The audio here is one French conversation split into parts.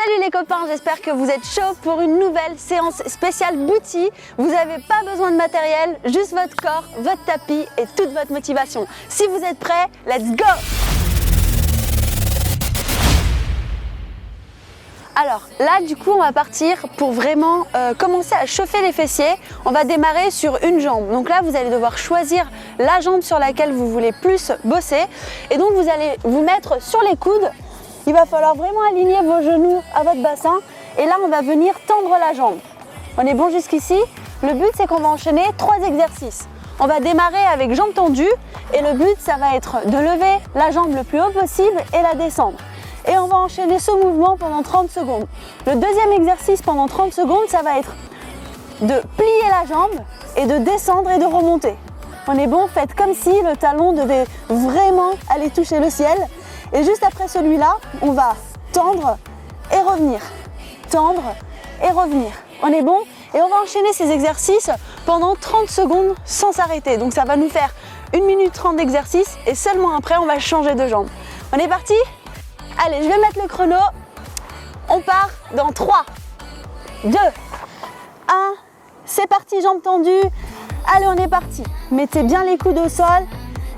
Salut les copains, j'espère que vous êtes chauds pour une nouvelle séance spéciale booty. Vous n'avez pas besoin de matériel, juste votre corps, votre tapis et toute votre motivation. Si vous êtes prêts, let's go! Alors là du coup on va partir pour vraiment commencer à chauffer les fessiers. On va démarrer sur une jambe. Donc là vous allez devoir choisir la jambe sur laquelle vous voulez plus bosser. Et donc vous allez vous mettre sur les coudes. Il va falloir vraiment aligner vos genoux à votre bassin. Et là on va venir tendre la jambe. On est bon jusqu'ici? Le but c'est qu'on va enchaîner 3 exercices. On va démarrer avec jambes tendues. Et le but ça va être de lever la jambe le plus haut possible et la descendre. Et on va enchaîner ce mouvement pendant 30 secondes. Le deuxième exercice pendant 30 secondes, ça va être de plier la jambe et de descendre et de remonter. On est bon, faites comme si le talon devait vraiment aller toucher le ciel. Et juste après celui-là, on va tendre et revenir. Tendre et revenir. On est bon? Et on va enchaîner ces exercices pendant 30 secondes sans s'arrêter. Donc ça va nous faire 1 minute 30 d'exercice et seulement après, on va changer de jambe. On est parti? Allez, je vais mettre le chrono. On part dans 3, 2, 1. C'est parti, jambes tendues. Allez, on est parti. Mettez bien les coudes au sol.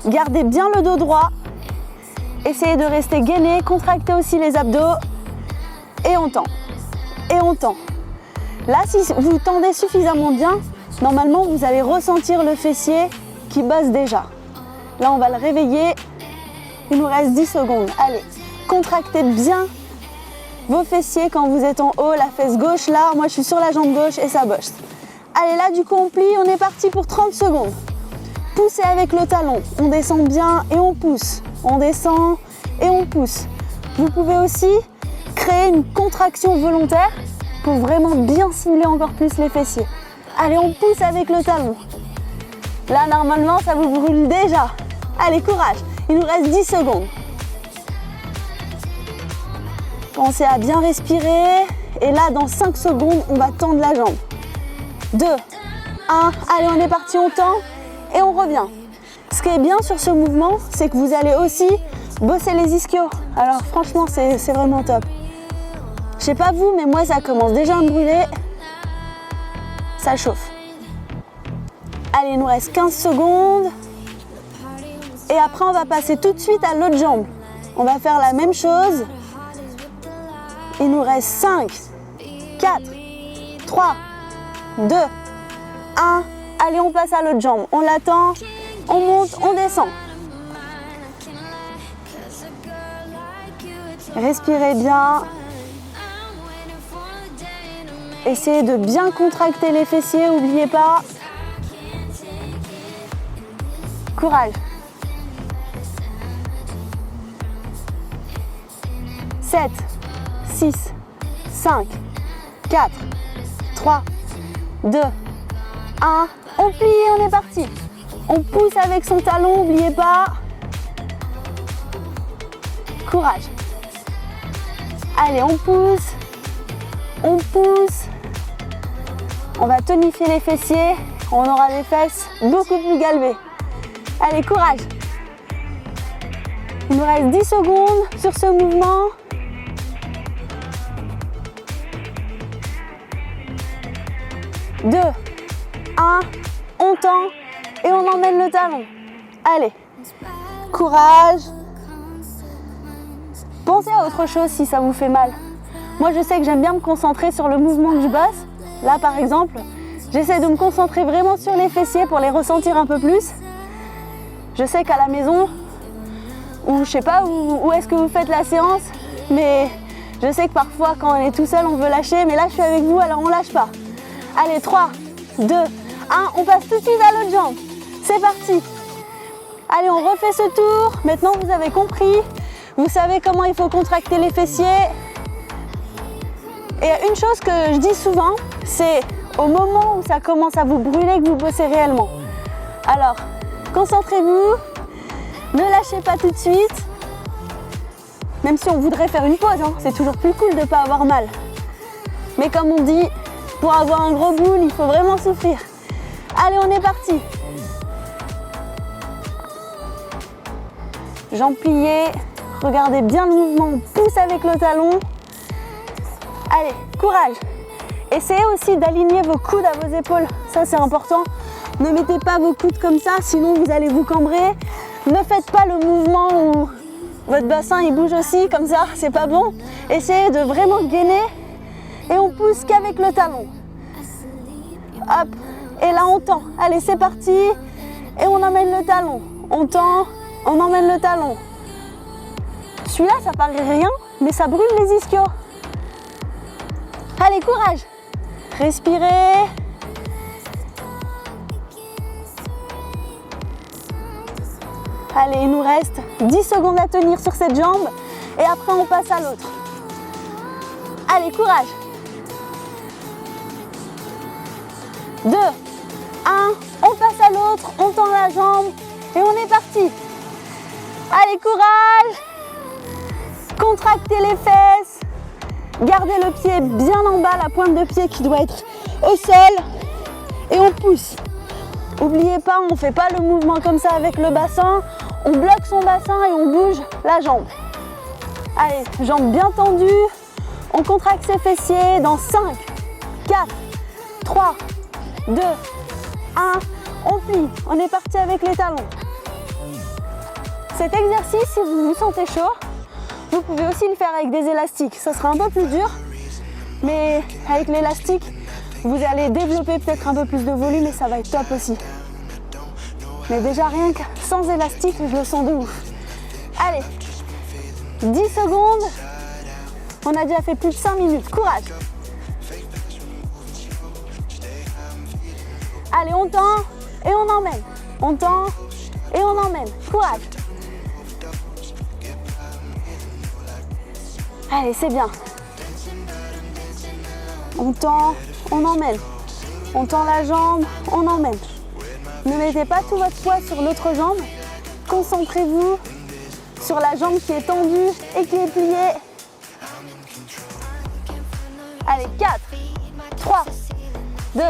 Gardez bien le dos droit. Essayez de rester gainé. Contractez aussi les abdos. Et on tend. Et on tend. Là, si vous tendez suffisamment bien, normalement, vous allez ressentir le fessier qui bosse déjà. Là, on va le réveiller. Il nous reste 10 secondes. Allez. Contractez bien vos fessiers quand vous êtes en haut, la fesse gauche là, moi je suis sur la jambe gauche et ça bosse. Allez là du coup on plie, on est parti pour 30 secondes. Poussez avec le talon, on descend bien et on pousse. On descend et on pousse. Vous pouvez aussi créer une contraction volontaire pour vraiment bien cibler encore plus les fessiers. Allez on pousse avec le talon. Là normalement ça vous brûle déjà. Allez courage, il nous reste 10 secondes. Pensez à bien respirer. Et là, dans 5 secondes, on va tendre la jambe. 2, 1. Allez, on est parti, on tend et on revient. Ce qui est bien sur ce mouvement, c'est que vous allez aussi bosser les ischios. Alors franchement, c'est vraiment top. Je sais pas vous, mais moi, ça commence déjà à me brûler. Ça chauffe. Allez, il nous reste 15 secondes. Et après, on va passer tout de suite à l'autre jambe. On va faire la même chose. Il nous reste 5, 4, 3, 2, 1. Allez, on passe à l'autre jambe. On l'attend, on monte, on descend. Respirez bien. Essayez de bien contracter les fessiers, n'oubliez pas. Courage. 7, 6, 5, 4, 3, 2, 1. On plie et on est parti. On pousse avec son talon, n'oubliez pas. Courage. Allez, on pousse. On pousse. On va tonifier les fessiers. On aura des fesses beaucoup plus galbées. Allez, courage. Il nous reste 10 secondes sur ce mouvement. 2, 1, on tend et on emmène le talon. Allez, courage. Pensez à autre chose si ça vous fait mal. Moi, je sais que j'aime bien me concentrer sur le mouvement que je bosse. Là, par exemple, j'essaie de me concentrer vraiment sur les fessiers pour les ressentir un peu plus. Je sais qu'à la maison, ou je sais pas où est-ce que vous faites la séance, mais je sais que parfois, quand on est tout seul, on veut lâcher. Mais là, je suis avec vous, alors on lâche pas. Allez, 3, 2, 1, on passe tout de suite à l'autre jambe. C'est parti. Allez, on refait ce tour. Maintenant, vous avez compris. Vous savez comment il faut contracter les fessiers. Et une chose que je dis souvent, c'est au moment où ça commence à vous brûler que vous bossez réellement. Alors, concentrez-vous. Ne lâchez pas tout de suite. Même si on voudrait faire une pause, hein, c'est toujours plus cool de ne pas avoir mal. Mais comme on dit, pour avoir un gros boule, il faut vraiment souffrir. Allez, on est parti. Jambes pliées. Regardez bien le mouvement. On pousse avec le talon. Allez, courage. Essayez aussi d'aligner vos coudes à vos épaules. Ça, c'est important. Ne mettez pas vos coudes comme ça, sinon vous allez vous cambrer. Ne faites pas le mouvement où votre bassin il bouge aussi, comme ça, c'est pas bon. Essayez de vraiment gainer et on pousse qu'avec le talon. Hop, et là on tend. Allez, c'est parti. Et on emmène le talon. On tend, on emmène le talon. Celui-là, ça paraît rien, mais ça brûle les ischios. Allez, courage. Respirez. Allez, il nous reste 10 secondes à tenir sur cette jambe et après on passe à l'autre. Allez, courage. 2, 1, on passe à l'autre, on tend la jambe et on est parti. Allez, courage. Contractez les fesses. Gardez le pied bien en bas, la pointe de pied qui doit être au sol et on pousse. N'oubliez pas, on ne fait pas le mouvement comme ça avec le bassin. On bloque son bassin et on bouge la jambe. Allez, jambes bien tendues. On contracte ses fessiers dans 5, 4, 3, 2, 1. On plie. On est parti avec les talons. Cet exercice, si vous vous sentez chaud, vous pouvez aussi le faire avec des élastiques. Ça sera un peu plus dur, mais avec l'élastique, vous allez développer peut-être un peu plus de volume et ça va être top aussi. Mais déjà rien que sans élastique, je le sens de ouf. Allez, 10 secondes. On a déjà fait plus de 5 minutes. Courage. Allez, on tend et on emmène. On tend et on emmène. Courage. Allez, c'est bien. On tend, on emmène. On tend la jambe, on emmène. Ne mettez pas tout votre poids sur l'autre jambe. Concentrez-vous sur la jambe qui est tendue et qui est pliée. Allez, 4, 3, 2,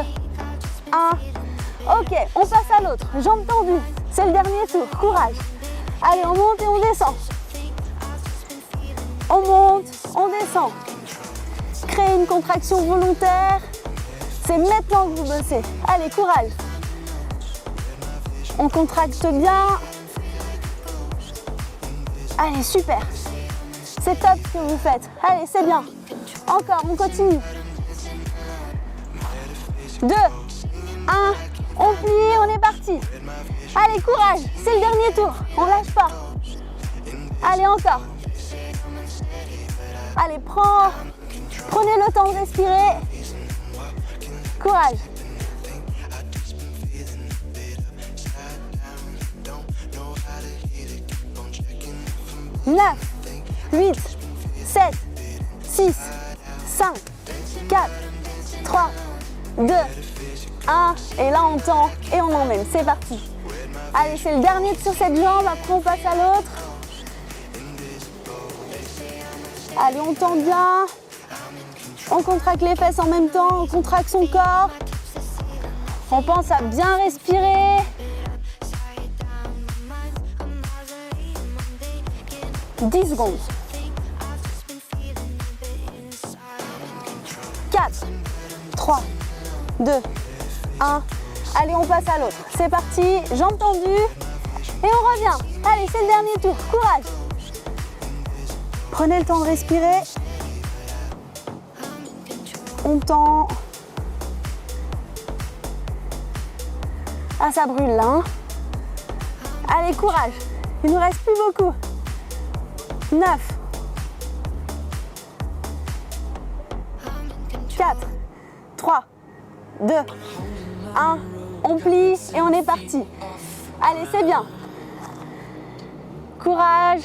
1. Ok, on passe à l'autre. Jambe tendue. C'est le dernier tour. Courage. Allez, on monte et on descend. On monte, on descend. Créez une contraction volontaire. C'est maintenant que vous bossez. Allez, courage. On contracte bien. Allez, super. C'est top ce que vous faites. Allez, c'est bien. Encore, on continue. 2, 1, on plie, on est parti. Allez, courage. C'est le dernier tour. On lâche pas. Allez, encore. Allez, prenez le temps de respirer. Courage. 9, 8, 7, 6, 5, 4, 3, 2, 1. Et là, on tend et on emmène. C'est parti. Allez, c'est le dernier sur cette jambe. Après, on passe à l'autre. Allez, on tend bien. On contracte les fesses en même temps. On contracte son corps. On pense à bien respirer. « 10 secondes. 4, 3, 2, 1. Allez, on passe à l'autre. C'est parti. Jambes tendues. Et on revient. Allez, c'est le dernier tour. Courage. Prenez le temps de respirer. On tend. Ah, ça brûle là. Hein. Allez, courage. Il ne nous reste plus beaucoup. 9, 4, 3, 2, 1. On plie et on est parti. Allez, c'est bien. Courage.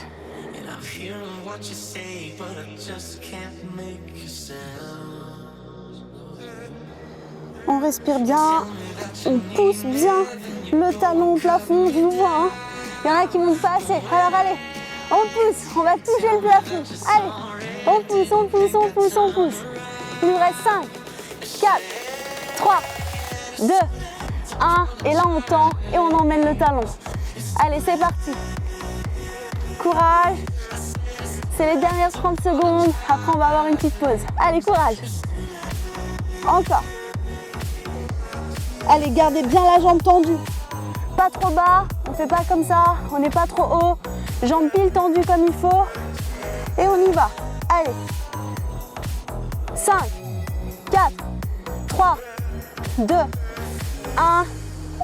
On respire bien. On pousse bien le talon au plafond. Je vous vois, hein. Il y en a qui montent pas assez. Alors, allez. On pousse, on va toucher le plafond. Allez, on pousse, on pousse, on pousse, on pousse. Il nous reste 5, 4, 3, 2, 1. Et là, on tend et on emmène le talon. Allez, c'est parti. Courage. c'est les dernières 30 secondes. Après, on va avoir une petite pause. Allez, courage. Encore. Allez, gardez bien la jambe tendue. Pas trop bas, on ne fait pas comme ça, on n'est pas trop haut. Jambes pile tendues comme il faut. Et on y va. Allez. 5, 4, 3, 2, 1.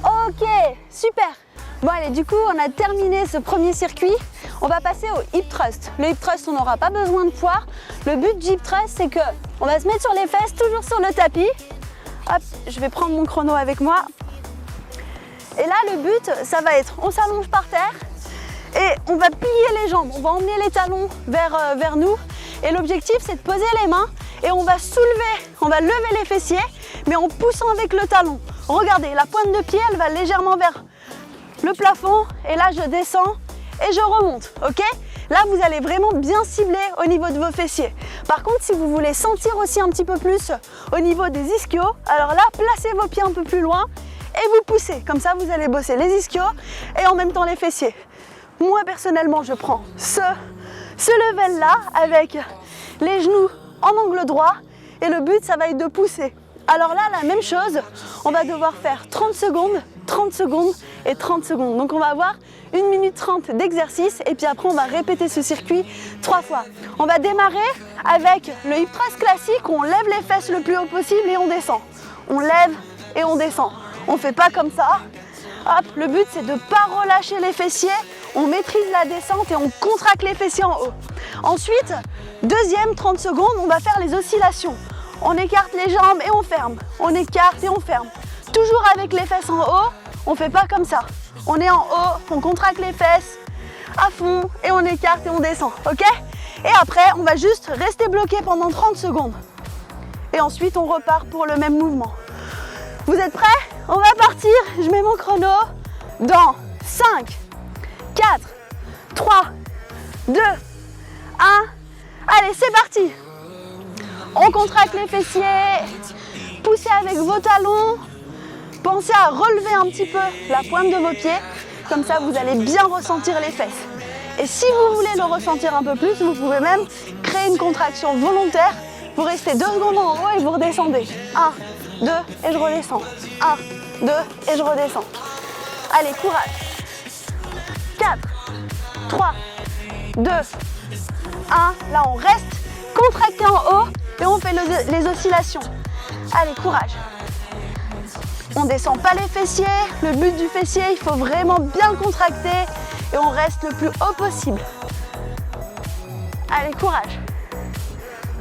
Ok, super. Bon allez, du coup, on a terminé ce premier circuit. On va passer au hip thrust. Le hip thrust, on n'aura pas besoin de poids. Le but du hip thrust, c'est que on va se mettre sur les fesses, toujours sur le tapis. Hop, je vais prendre mon chrono avec moi. Et là, le but, ça va être, on s'allonge par terre et on va plier les jambes. On va emmener les talons vers nous. Et l'objectif, c'est de poser les mains et on va soulever, on va lever les fessiers, mais en poussant avec le talon. Regardez, la pointe de pied, elle va légèrement vers le plafond. Et là, je descends et je remonte, ok? Là, vous allez vraiment bien cibler au niveau de vos fessiers. Par contre, si vous voulez sentir aussi un petit peu plus au niveau des ischios, alors là, placez vos pieds un peu plus loin et vous poussez. Comme ça, vous allez bosser les ischios et en même temps les fessiers. Moi, personnellement, je prends ce level-là avec les genoux en angle droit et le but, ça va être de pousser. Alors là, la même chose, on va devoir faire 30 secondes, 30 secondes et 30 secondes. Donc on va avoir 1 minute 30 d'exercice et puis après on va répéter ce circuit 3 fois. On va démarrer avec le hip thrust classique où on lève les fesses le plus haut possible et on descend. On lève et on descend. On ne fait pas comme ça. Hop, le but c'est de ne pas relâcher les fessiers. On maîtrise la descente et on contracte les fessiers en haut. Ensuite, deuxième 30 secondes, on va faire les oscillations. On écarte les jambes et on ferme. On écarte et on ferme. Toujours avec les fesses en haut, on ne fait pas comme ça. On est en haut, on contracte les fesses à fond et on écarte et on descend, ok? Et après, on va juste rester bloqué pendant 30 secondes. Et ensuite, on repart pour le même mouvement. Vous êtes prêts? On va partir. Je mets mon chrono dans 5, 4, 3, 2, 1. Allez, c'est parti. On contracte les fessiers. Poussez avec vos talons. Pensez à relever un petit peu la pointe de vos pieds. Comme ça, vous allez bien ressentir les fesses. Et si vous voulez le ressentir un peu plus, vous pouvez même créer une contraction volontaire. Vous restez 2 secondes en haut et vous redescendez. 1, 2 et je redescends. 1, 2 et je redescends. Allez, courage. 4, 3, 2, 1. Là, on reste contracté en haut et on fait les oscillations. Allez, courage. On ne descend pas les fessiers. Le but du fessier, il faut vraiment bien le contracter et on reste le plus haut possible. Allez, courage.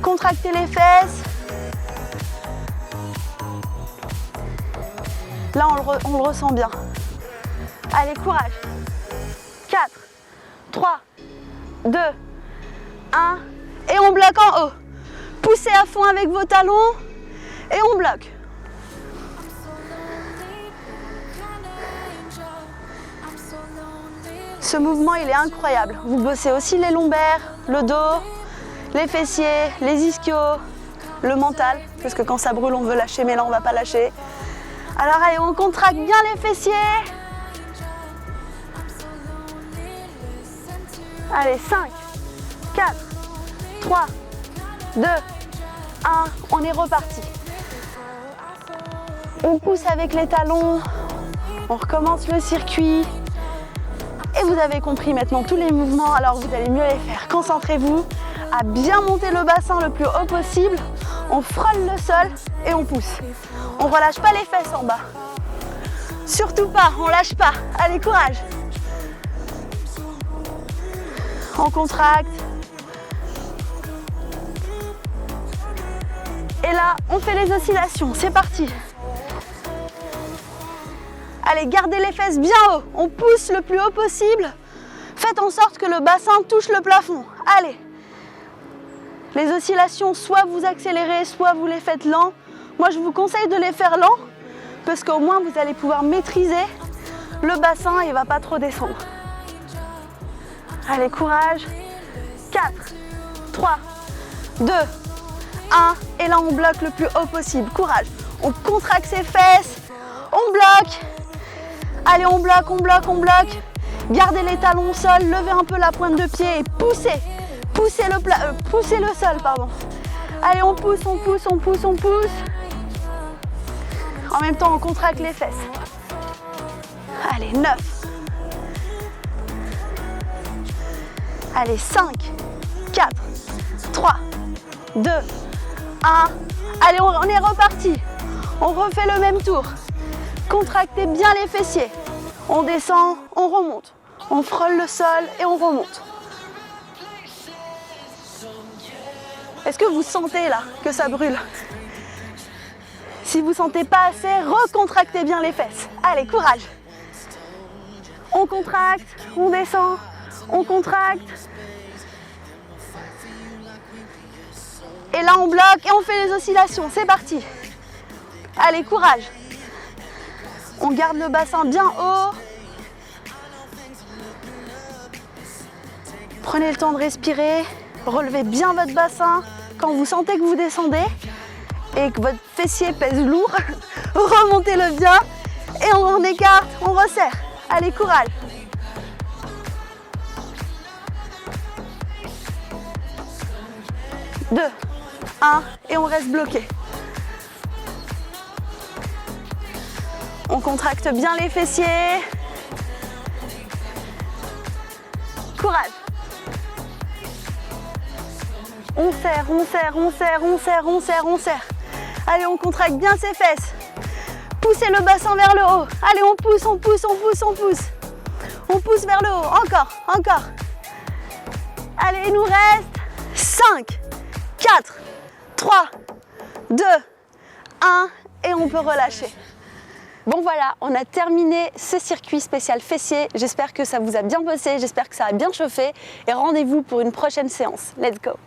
Contractez les fesses. Là, on le ressent bien. Allez, courage. 4, 3, 2, 1. Et on bloque en haut. Poussez à fond avec vos talons et on bloque. Ce mouvement, il est incroyable. Vous bossez aussi les lombaires, le dos, les fessiers, les ischios, le mental. Parce que quand ça brûle, on veut lâcher, mais là, on ne va pas lâcher. Alors, allez, on contracte bien les fessiers. Allez, 5, 4, 3, 2, 1. On est reparti. On pousse avec les talons. On recommence le circuit. Et vous avez compris maintenant tous les mouvements, alors vous allez mieux les faire. Concentrez-vous à bien monter le bassin le plus haut possible. On frôle le sol et on pousse. On ne relâche pas les fesses en bas. Surtout pas, on lâche pas. Allez, courage. On contracte. Et là, on fait les oscillations. C'est parti. Allez, gardez les fesses bien haut. On pousse le plus haut possible. Faites en sorte que le bassin touche le plafond. Allez. Les oscillations, soit vous accélérez, soit vous les faites lents. Moi, je vous conseille de les faire lents parce qu'au moins, vous allez pouvoir maîtriser le bassin et il ne va pas trop descendre. Allez, courage. 4, 3, 2, 1. Et là, on bloque le plus haut possible. Courage. On contracte ses fesses. On bloque. Allez, on bloque, on bloque, on bloque. Gardez les talons au sol, levez un peu la pointe de pied et poussez. Poussez le sol, pardon. Allez, on pousse, on pousse, on pousse, on pousse. En même temps, on contracte les fesses. Allez, 9. Allez, 5, 4, 3, 2, 1. Allez, on est reparti. On refait le même tour. Contractez bien les fessiers. On descend, on remonte. On frôle le sol et on remonte. Est-ce que vous sentez là que ça brûle? Si vous ne sentez pas assez, recontractez bien les fesses. Allez, courage. On contracte, on descend, on contracte. Et là, on bloque et on fait les oscillations. C'est parti. Allez, courage. On garde le bassin bien haut. Prenez le temps de respirer. Relevez bien votre bassin. Quand vous sentez que vous descendez et que votre fessier pèse lourd, remontez-le bien et on écarte, on resserre. Allez, courage. Deux, 1 et on reste bloqué. On contracte bien les fessiers. Courage. On serre, on serre, on serre, on serre, on serre, on serre. Allez, on contracte bien ses fesses. Poussez le bassin vers le haut. Allez, on pousse, on pousse, on pousse, on pousse. On pousse vers le haut. Encore, encore. Allez, il nous reste 5, 4, 3, 2, 1 et on peut relâcher. Bon voilà, on a terminé ce circuit spécial fessier. J'espère que ça vous a bien bossé, j'espère que ça a bien chauffé et rendez-vous pour une prochaine séance. Let's go!